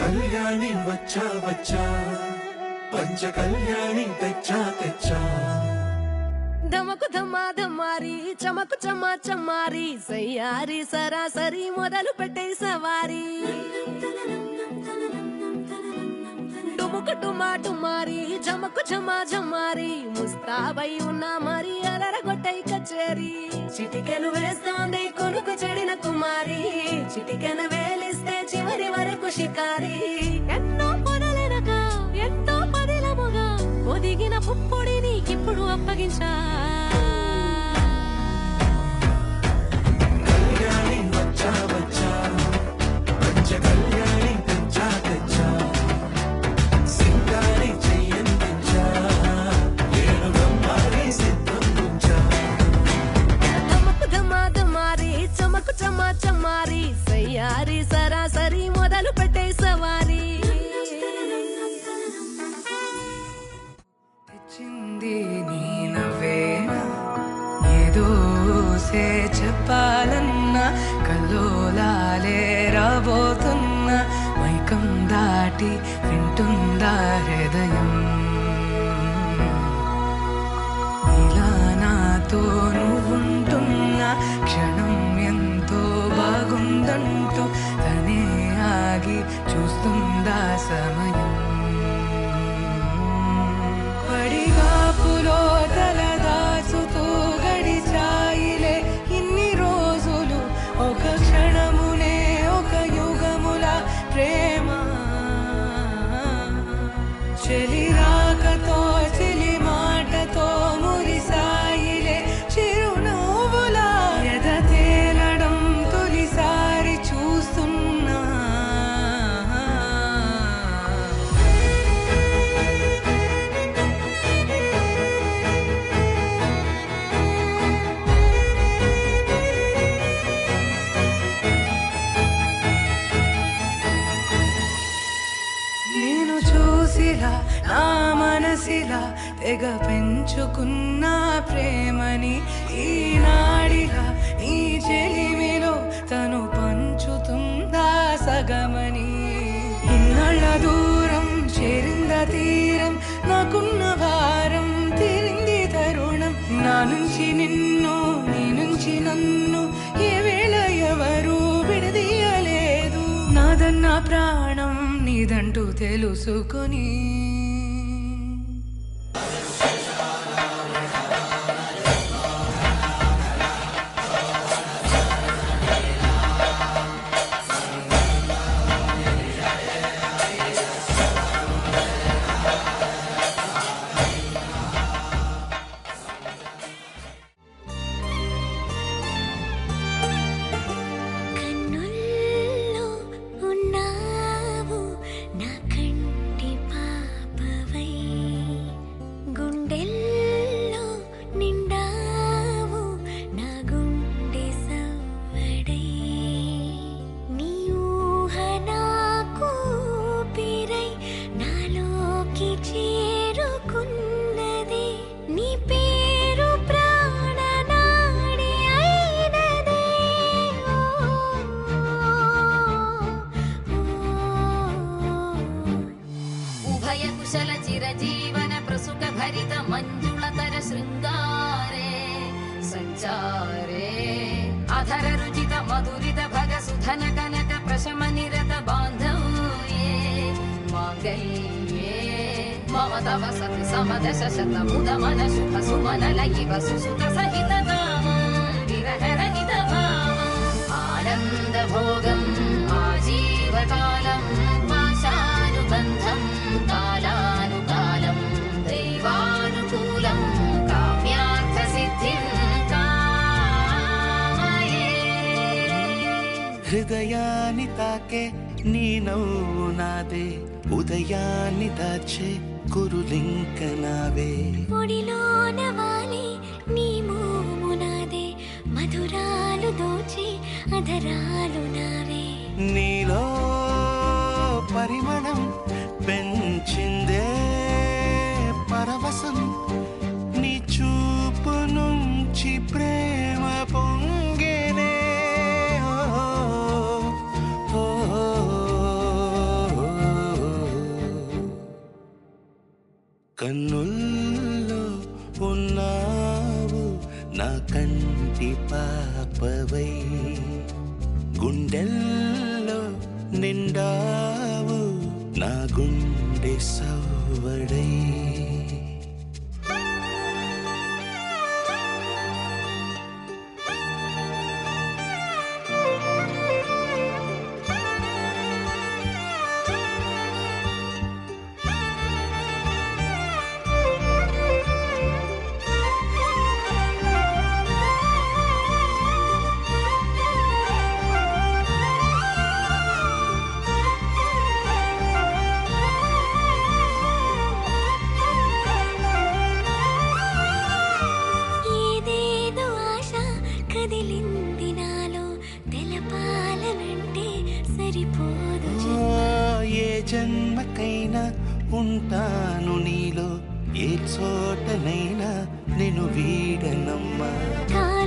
కళ్యాణి వచ్చా వచ్చా పంచ కళ్యాణి తెచ్చా తెచ్చా దమకు ధమా ధమారి చమకు చమా చమారి సయ్యారి సరాసరి మొదలు పెట్టే సవారి డుముకు డుమా డుమారి జమకు జమా జమారి ముస్తాబై ఉన్నా మరి అలరగొట్టై కచేరి చిటికెను వేస్తోంది కొనుకు చెడిన కుమారి చిటికెను వేలిస్తే చివరి వరకు షికారి ఎన్నో కొనలెనక ఎంతో పదిలముగా ఒదిగిన పుప్పొడి నీకిప్పుడు అప్పగించా కళ్యాణి వచ్చా వచ్చా పంచ కళ్యాణి తెచ్చా తెచ్చా సింగారి చెయ్యందించా ఏడు బ్రహ్మారి సిద్ధం ఉంచా దమకు ధమా ధమారి చమకు చమా చమారి సయ్యారి సరాసరి మొదలు పెట్టే సవారి తెచ్చింది నీ నవ్వేనా ఏదో చెప్పాలన్నా కల్లోలాలే రాబోతున్నా మైకం దాటి వింటుందా హృదయం ఇలా నాతో నువ్వుంటున్న క్షణం ఎంతో బాగుందంటూ తనే ఆగి చూస్తుందా సమయం పడిగాపులో తలదాచుతూ గడిచాయిలే ఇన్ని రోజులు ఒక క్షణమునే ఒక యుగముల ప్రేమ చెలి రాకతో చెలి మాటతో మురిసాయిలే చిరునవ్వులా ఎద తేలడం తొలిసారి చూస్తున్నా నేను చూసిలా నా మనసిలా తెగ పెంచుకున్న ప్రేమని ఈనాడిలా ఈ చెలిమిలో తను పంచుతుందా సగమని ఇన్నాళ్ళ దూరం చేరింద తీరం నాకున్న భారం తీరింది తరుణం నా నుంచి నిన్ను నీ నుంచి నన్ను ఏ వేళ ఎవరు విడదీయలేదు నాదన్న ప్రాణం నీదంటూ తెలుసుకొని కన్నుల్లో ఉన్నావు నా కంటి పాపవై గుండెల్లో నిండావు నా గుండె సవ్వడై నీ ఊహ నాకు ఊపిరై నాలోకి చేరుకున్నది నీ పేరు ప్రాణనాడి అయినదే ఉభయ కుశల చిరజీవన ప్రసుక భరిత మంజుళతర శృంగారే సంచారే అధర రుచిత మధురిత భగ సుధన కనక ప్రశమ నిరత బాంధవ్యే మాంగళ్యే మమ తవ సతి సమదశ శత ముద మన శుభ సుమన లయివ సుసుత సహిత విరహ రహిత భావం ఆనంద భోగం ఆజీవకాలం పాశానుబంధం కాలానుకాలం దైవానుకూలం కామ్యార్థ సిద్ధిం కామయే హృదయాన్ని తాకే నీ నవ్వు నాదే ఉదయాన్ని దాచే కురులింక నావే ఒడిలోన వాలి నీ మోము నాదే మధురాలు దోచి అధరాలు నావే నీలో పరిమళం పెంచిందే పరవశం నీ చూపు నుంచి ప్రేమ పొంగేనే ఓ, ఓ, ఓ, ఓ. కన్నుల్లో ఉన్నావు నా కంటి పాపవై, గుండెల్లో నిండావు నా గుండె సవ్వడై. ఏదేదో ఆశ కదిలింది నాలో, తెలపాలనంటే సరిపోదు ఏ జన్మకైనా ఉంటాను నీలో, ఏ చోటనైనా నేను వీడనమ్మా. జన్మ.